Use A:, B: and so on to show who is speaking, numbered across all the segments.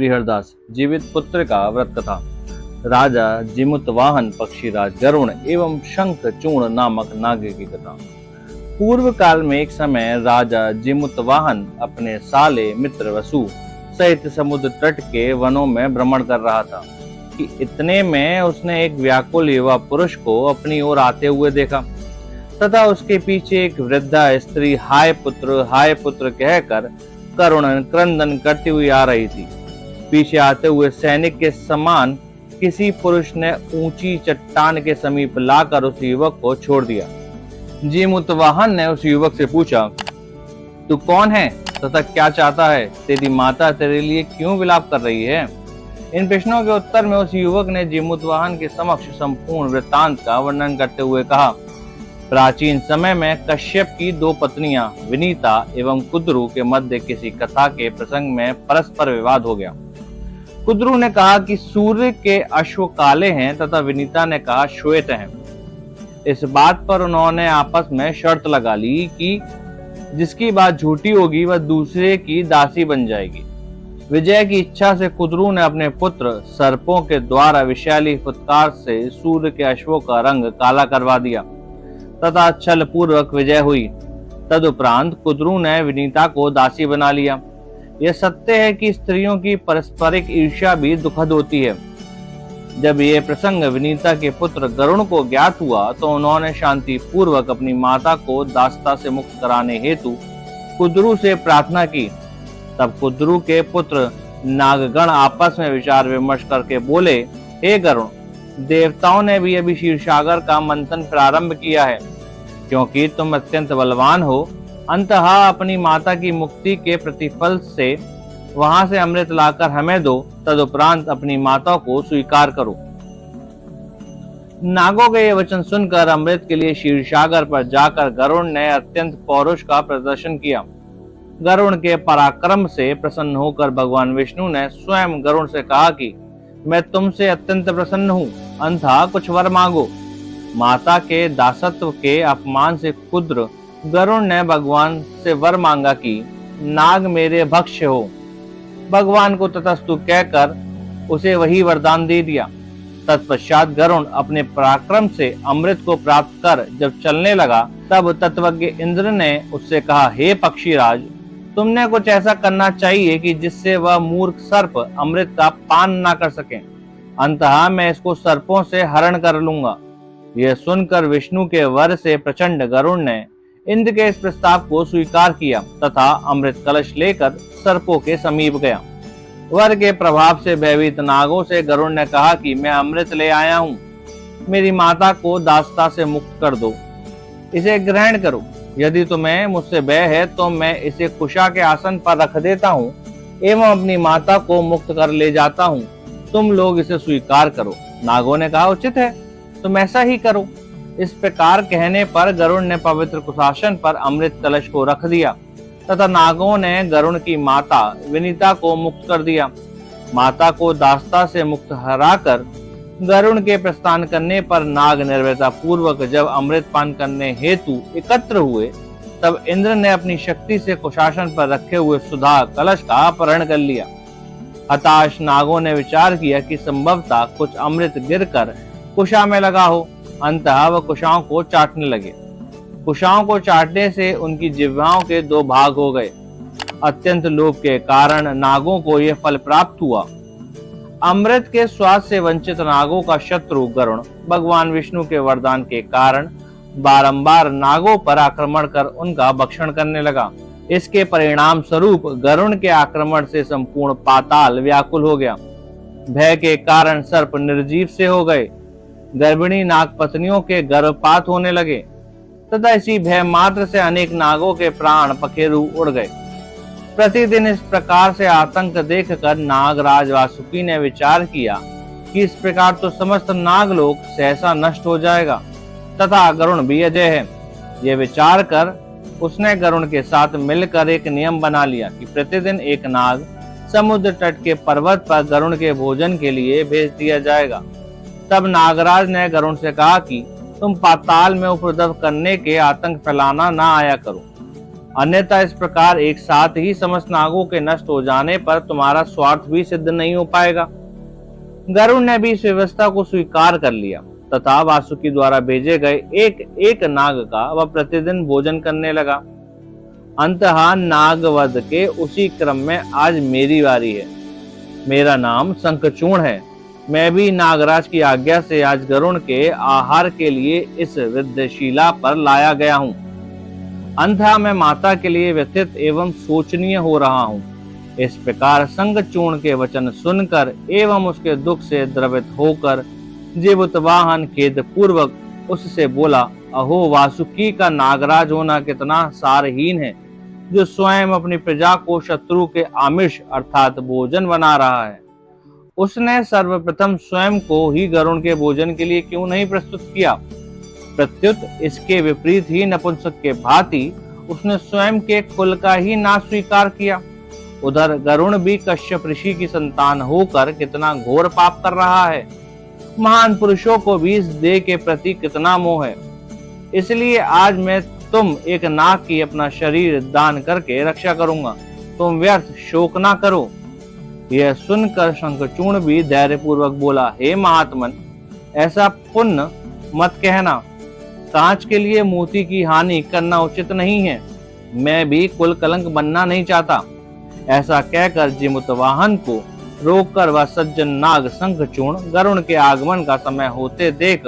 A: श्री हरदास जीवित पुत्र का व्रत कथा। राजा जिमुतवाहन, पक्षीराज गरुण एवं शंख चूर्ण नामक नाग की कथा। पूर्व काल में एक समय राजा जिमुतवाहन अपने साले मित्र वसु सहित समुद्र तट के वनों में भ्रमण कर रहा था कि इतने में उसने एक व्याकुल युवा पुरुष को अपनी ओर आते हुए देखा तथा उसके पीछे एक वृद्धा स्त्री हाय पुत्र कहकर करुण क्रंदन करती हुई आ रही थी। पीछे आते हुए सैनिक के समान किसी पुरुष ने ऊंची चट्टान के समीप लाकर उस युवक को छोड़ दिया। जिमुतवाहन ने उस युवक से पूछा, तू कौन है तथा क्या चाहता है? तेरी माता तेरे लिए क्यों विलाप कर रही है? इन प्रश्नों के उत्तर में उस युवक ने जिमुतवाहन के समक्ष संपूर्ण वृत्तांत का वर्णन करते हुए कहा, प्राचीन समय में कश्यप की दो पत्नियां विनीता एवं कुद्रु के मध्य किसी कथा के प्रसंग में परस्पर विवाद हो गया। कुद्रु ने कहा कि सूर्य के अश्व काले हैं तथा विनीता ने कहा श्वेत हैं। इस बात पर उन्होंने आपस में शर्त लगा ली कि जिसकी बात झूठी होगी वह दूसरे की दासी बन जाएगी। विजय की इच्छा से कुद्रु ने अपने पुत्र सर्पों के द्वारा विशाली फुत्कार से सूर्य के अश्वों का रंग काला करवा दिया तथा छल पूर्वक विजय हुई। तदुपरांत कुद्रु ने विनीता को दासी बना लिया। यह सत्य है कि स्त्रियों की पारस्परिक ईर्ष्या भी दुखद होती है। जब यह प्रसंग विनीता के पुत्र गरुण को ज्ञात हुआ तो उन्होंने शांति पूर्वक अपनी माता को दासता से मुक्त कराने हेतु कुद्रु से प्रार्थना की। तब कुद्रु के पुत्र नागगण आपस में विचार विमर्श करके बोले, हे गरुण, देवताओं ने भी अभी क्षीरसागर का मंथन प्रारंभ किया है। क्योंकि तुम अत्यंत बलवान हो, अंततः अपनी माता की मुक्ति के प्रतिफल से वहां से अमृत लाकर हमें दो, तदुपरांत अपनी माता को स्वीकार करो। नागों के ये वचन सुनकर अमृत के लिए क्षीरसागर पर जाकर गरुण ने अत्यंत पौरुष का प्रदर्शन किया। गरुण के पराक्रम से प्रसन्न होकर भगवान विष्णु ने स्वयं गरुण से कहा कि मैं तुमसे अत्यंत प्रसन्न हूँ, अंततः कुछ वर मांगो। माता के दासत्व के अपमान से कुद्र गरुण ने भगवान से वर मांगा कि नाग मेरे भक्ष्य हो। भगवान को ततस्तु कहकर उसे वही वरदान दे दिया। तत्पश्चात गरुण अपने पराक्रम से अमृत को प्राप्त कर जब चलने लगा तब तत्वज्ञ इंद्र ने उससे कहा, हे पक्षीराज, तुमने कुछ ऐसा करना चाहिए कि जिससे वह मूर्ख सर्प अमृत का पान ना कर सके। अंततः मैं इसको सर्पों से हरण कर लूंगा। यह सुनकर विष्णु के वर से प्रचंड गरुण ने इंद्र के इस प्रस्ताव को स्वीकार किया तथा अमृत कलश लेकर सर्पों के समीप गया। वर के प्रभाव से भयभीत नागों से गरुड़ ने कहा कि मैं अमृत ले आया हूँ, मेरी माता को दासता से मुक्त कर दो, इसे ग्रहण करो। यदि तुम्हें मुझसे भय है तो मैं इसे कुशा के आसन पर रख देता हूँ एवं अपनी माता को मुक्त कर ले जाता हूँ। तुम लोग इसे स्वीकार करो। नागों ने कहा, उचित है, तुम ऐसा ही करो। इस प्रकार कहने पर गरुड़ ने पवित्र कुशासन पर अमृत कलश को रख दिया तथा नागों ने गरुड़ की माता विनीता को मुक्त कर दिया। माता को दासता से मुक्त हराकर गरुड़ के प्रस्थान करने पर नाग निर्भयता पूर्वक जब अमृत पान करने हेतु एकत्र हुए तब इंद्र ने अपनी शक्ति से कुशासन पर रखे हुए सुधा कलश का अपहरण कर लिया। हताश नागों ने विचार किया कि संभवतः कुछ अमृत गिरकर कुशा में लगा हो। अंततः वह कुशाओं को चाटने लगे। कुशाओं को चाटने से उनकी जिह्वाओं के दो भाग हो गए। अत्यंत लोभ के कारण नागों को यह फल प्राप्त हुआ। अमृत के स्वाद से वंचित नागों का शत्रु गरुड़ भगवान विष्णु के वरदान के कारण बारंबार नागों पर आक्रमण कर उनका भक्षण करने लगा। इसके परिणाम स्वरूप गरुड़ के आक्रमण से संपूर्ण पाताल व्याकुल हो गया। भय के कारण सर्प निर्जीव से हो गए। गर्भिणी नाग पत्नियों के गर्भपात होने लगे तथा इसी भय मात्र से अनेक नागों के प्राण पखेरु उड़ गए। प्रतिदिन इस प्रकार से आतंक देखकर नागराज वासुकी ने विचार किया कि इस प्रकार तो समस्त नागलोक सहसा नष्ट हो जाएगा तथा गरुड़ भी अजय है। यह विचार कर उसने गरुड़ के साथ मिलकर एक नियम बना लिया कि प्रतिदिन एक नाग समुद्र तट के पर्वत पर गरुड़ के भोजन के लिए भेज दिया जाएगा। तब नागराज ने गरुड़ से कहा कि तुम पाताल में उपद्रव करने के आतंक फैलाना ना आया करो। अन्यथा इस प्रकार एक साथ ही समस्त नागों के नष्ट हो जाने पर तुम्हारा स्वार्थ भी सिद्ध नहीं हो पाएगा। गरुड़ ने भी इस व्यवस्था को स्वीकार कर लिया तथा वासुकी द्वारा भेजे गए एक एक नाग का वह प्रतिदिन भोजन करने लगा। अंततः नागवध के उसी क्रम में आज मेरी बारी है। मेरा नाम शंखचूड़ है। मैं भी नागराज की आज्ञा से आज गरुड़ के आहार के लिए इस विद्यशिला पर लाया गया हूँ। अंततः मैं माता के लिए व्यथित एवं शोचनीय हो रहा हूँ। इस प्रकार शंखचूड़ के वचन सुनकर एवं उसके दुख से द्रवित होकर जीवतवाहन खेद पूर्वक उससे बोला, अहो वासुकी का नागराज होना कितना सारहीन है, जो स्वयं अपनी प्रजा को शत्रु के आमिष अर्थात भोजन बना रहा है। उसने सर्वप्रथम स्वयं को ही गरुड़ के भोजन के लिए क्यों नहीं प्रस्तुत किया? प्रत्युत इसके विपरीत ही नपुंसक के भांति उसने स्वयं के कुल का ही नाश स्वीकार किया। उधर गरुड़ भी कश्यप ऋषि की संतान होकर कितना घोर पाप कर रहा है। महान पुरुषों को भी इस देह के प्रति कितना मोह है। इसलिए आज मैं तुम एक नाग की अपना शरीर दान करके रक्षा करूंगा। तुम व्यर्थ शोक ना करो। यह सुनकर शंखचूड़ भी धैर्य पूर्वक बोला, हे महात्मन, ऐसा पुण्य मत कहना। कांच के लिए मोती की हानि करना उचित नहीं है। मैं भी कुल कलंक बनना नहीं चाहता। ऐसा कहकर जिमुतवाहन को रोककर वह सज्जन नाग शंखचूड़ गरुड़ के आगमन का समय होते देख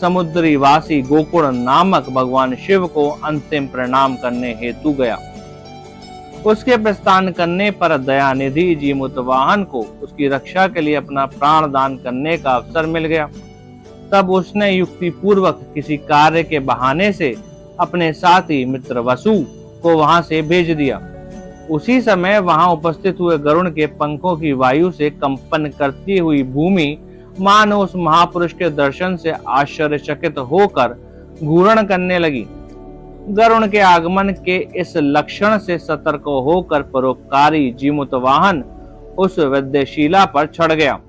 A: समुद्री वासी गोकुल नामक भगवान शिव को अंतिम प्रणाम करने हेतु गया। उसके प्रस्थान करने पर दयानिधि जिमुतवाहन को उसकी रक्षा के लिए अपना प्राण दान करने का अवसर मिल गया। तब उसने युक्ति पूर्वक किसी कार्य के बहाने से अपने साथी मित्र वसु को वहां से भेज दिया। उसी समय वहां उपस्थित हुए गरुड़ के पंखों की वायु से कंपन करती हुई भूमि मानो उस महापुरुष के दर्शन से आश्चर्यचकित होकर घूर्ण करने लगी। गरुड़ के आगमन के इस लक्षण से सतर्क होकर परोपकारी जिमुतवाहन उस विद्यशिला पर चढ़ गया।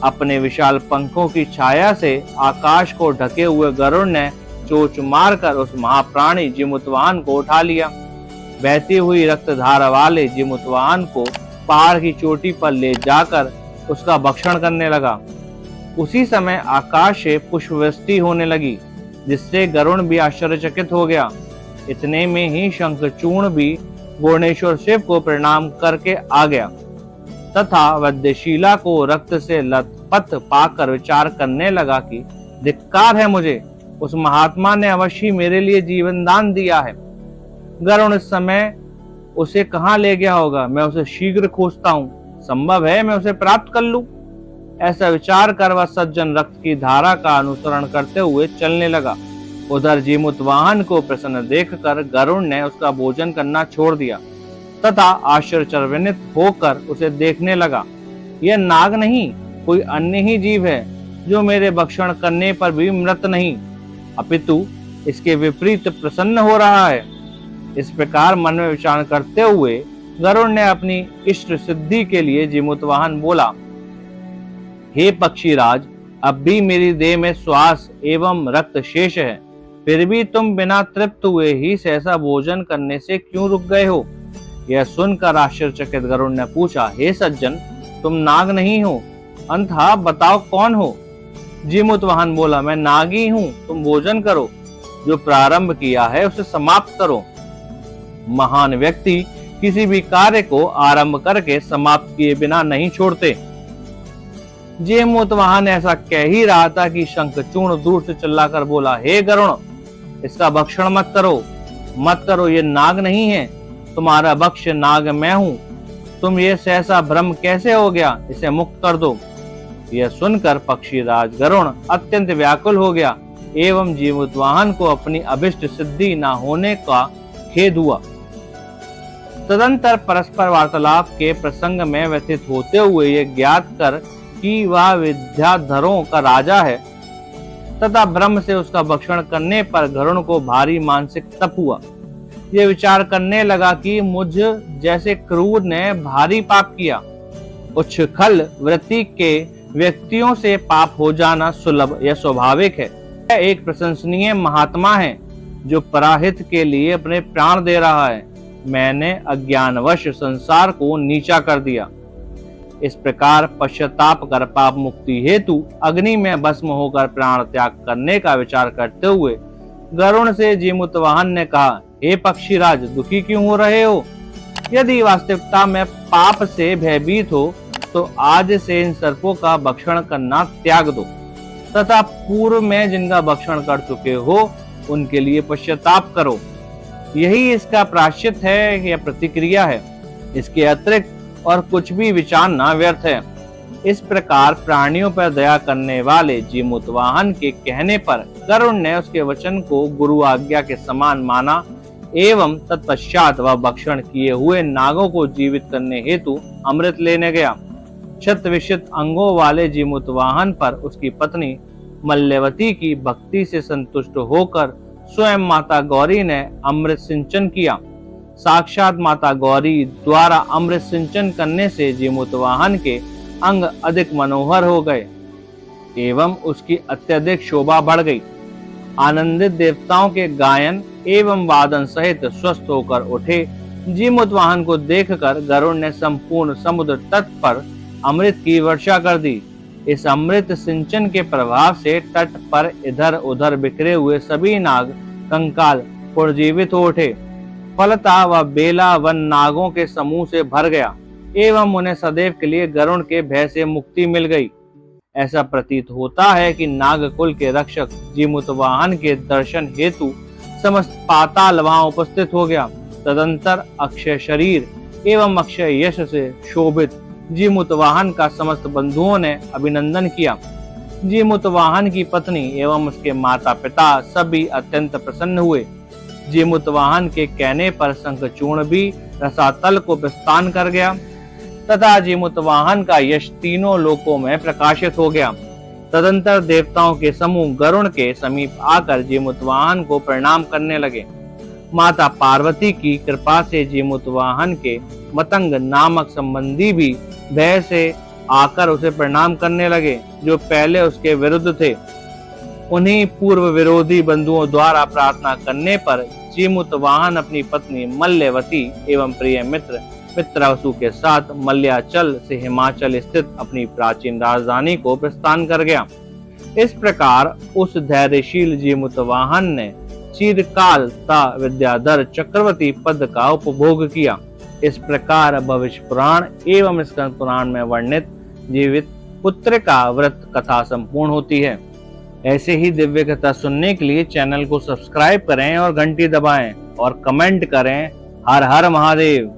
A: अपने विशाल पंखों की छाया से आकाश को ढके हुए गरुड़ ने चोंच मारकर उस महाप्राणी जिमुतवाहन को उठा लिया। बहती हुई रक्तधारा वाले जिमुतवाहन को पहाड़ की चोटी पर ले जाकर उसका भक्षण करने लगा। उसी समय आकाश से पुष्पवृष्टि होने लगी, जिससे गरुड़ भी आश्चर्यचकित हो गया। इतने में ही शंखचूड़ भी भुवनेश्वर शिव को प्रणाम करके आ गया तथा विद्यशिला को रक्त से लथपथ पाकर विचार करने लगा कि धिक्कार है मुझे, उस महात्मा ने अवश्य मेरे लिए जीवन दान दिया है। गरुड़ इस समय उसे कहाँ ले गया होगा? मैं उसे शीघ्र खोजता हूँ, संभव है मैं उसे प्राप्त कर लूं। ऐसा विचार कर वह सज्जन रक्त की धारा का अनुसरण करते हुए चलने लगा। उधर जिमुतवाहन को प्रसन्न देखकर गरुड़ ने उसका भोजन करना छोड़ दिया तथा आश्चर्यचकित होकर उसे देखने लगा। यह नाग नहीं, कोई अन्य ही जीव है, जो मेरे भक्षण करने पर भी मृत नहीं, अपितु इसके विपरीत प्रसन्न हो रहा है। इस प्रकार मन में विचार करते हुए गरुड़ ने अपनी इष्ट सिद्धि के लिए जिमुतवाहन बोला, हे पक्षीराज, अब भी मेरी देह में श्वास एवं रक्त शेष है, फिर भी तुम बिना तृप्त हुए ही सहसा भोजन करने से क्यों रुक गए हो? यह सुनकर आश्चर्यचकित गरुड़ ने पूछा, हे सज्जन, तुम नाग नहीं हो, अंततः बताओ कौन हो? जिमुतवाहन बोला, मैं नाग ही हूँ, तुम भोजन करो, जो प्रारंभ किया है उसे समाप्त करो। महान व्यक्ति किसी भी कार्य को आरंभ करके समाप्त किए बिना नहीं छोड़ते। जिमुतवाहन ऐसा कह ही रहा था कि शंखचूड़ दूर से चिल्लाकर बोला, हे गरुड़, इसका भक्षण मत करो, ये नाग नहीं है, तुम्हारा भक्ष्य नाग मैं हूँ। तुम ये सहसा भ्रम कैसे हो गया? इसे मुक्त कर दो। यह सुनकर पक्षीराज गरुड़ अत्यंत व्याकुल हो गया एवं जिमुतवाहन को अपनी अभिष्ट सिद्धि न होने का खेद हुआ। तदंतर परस्पर वार्तालाप के प्रसंग में व्यथित होते हुए ये ज्ञात कर कि वह विद्याधरों का राजा है तथा ब्रह्म से उसका भक्षण करने पर गरुड़ को भारी मानसिक तप हुआ। ये विचार करने लगा कि मुझ जैसे क्रूर ने भारी पाप किया। उच्छृंखल वृत्ति के व्यक्तियों से पाप हो जाना सुलभ या स्वाभाविक है। यह एक प्रशंसनीय महात्मा है, जो पराहित के लिए अपने प्राण दे रहा है। मैंने अज्ञानवश संसार को नीचा कर दिया। इस प्रकार पश्चाताप कर पाप मुक्ति हेतु अग्नि में भस्म होकर प्राण त्याग करने का विचार करते हुए गरुण से जीमूतवाहन ने कहा, हे पक्षीराज, दुखी क्यों हो रहे हो? यदि वास्तविकता में पाप से भयभीत हो तो आज से इन सर्पों का भक्षण करना त्याग दो तथा पूर्व में जिनका भक्षण कर चुके हो उनके लिए पश्चाताप करो। यही इसका प्रायश्चित है या प्रतिक्रिया है। इसके अतिरिक्त और कुछ भी विचारना व्यर्थ है। इस प्रकार प्राणियों पर दया करने वाले जीमूतवाहन के कहने पर गरुड़ ने उसके वचन को गुरु आज्ञा के समान माना एवं तत्पश्चात वह भक्षण किए हुए नागों को जीवित करने हेतु अमृत लेने गया। शत विशित अंगों वाले जीमूतवाहन पर उसकी पत्नी मल्यवती की भक्ति से संतुष्ट होकर स्वयं माता गौरी ने अमृत सिंचन किया। साक्षात माता गौरी द्वारा अमृत सिंचन करने से जीमूतवाहन के अंग अधिक मनोहर हो गए एवं उसकी अत्यधिक शोभा बढ़ गई। आनंदित देवताओं के गायन एवं वादन सहित स्वस्थ होकर उठे जीमूतवाहन को देखकर गरुड़ ने संपूर्ण समुद्र तट पर अमृत की वर्षा कर दी। इस अमृत सिंचन के प्रभाव से तट पर इधर उधर बिखरे हुए सभी नाग कंकाल पुनर्जीवित हो उठे। फलतः वह बेला वन नागों के समूह से भर गया एवं उन्हें सदैव के लिए गरुड़ के भय से मुक्ति मिल गई। ऐसा प्रतीत होता है कि नागकुल के रक्षक जीमूतवाहन के दर्शन हेतु समस्त पाताल वहां उपस्थित हो गया। तदंतर अक्षय शरीर एवं अक्षय यश से शोभित जीमूतवाहन का समस्त बंधुओं ने अभिनंदन किया। जीमूतवाहन की पत्नी एवं उसके माता पिता सभी अत्यंत प्रसन्न हुए। जीमूतवाहन के कहने पर शंखचूर्ण भी रसातल को प्रस्थान कर गया तथा जीमूतवाहन का यश तीनों लोकों में प्रकाशित हो गया। तदंतर देवताओं के समूह गरुड़ के समीप आकर जीमूतवाहन को प्रणाम करने लगे। माता पार्वती की कृपा से जीमूतवाहन के मतंग नामक संबंधी भी भय से आकर उसे प्रणाम करने लगे, जो पहले उसके विरुद्ध थे। उन्हीं पूर्व विरोधी बंधुओं द्वारा प्रार्थना करने पर जीमूतवाहन अपनी पत्नी मल्यवती एवं प्रिय मित्र मित्रवसु के साथ मल्याचल से हिमाचल स्थित अपनी प्राचीन राजधानी को प्रस्थान कर गया। इस प्रकार उस धैर्यशील जीमूतवाहन ने चिरकाल ता विद्याधर चक्रवर्ती पद का उपभोग किया। इस प्रकार भविष्य पुराण एवं स्कंद पुराण में वर्णित जीवित पुत्र का व्रत कथा संपूर्ण होती है। ऐसे ही दिव्य कथा सुनने के लिए चैनल को सब्सक्राइब करें और घंटी दबाएं और कमेंट करें। हर हर महादेव।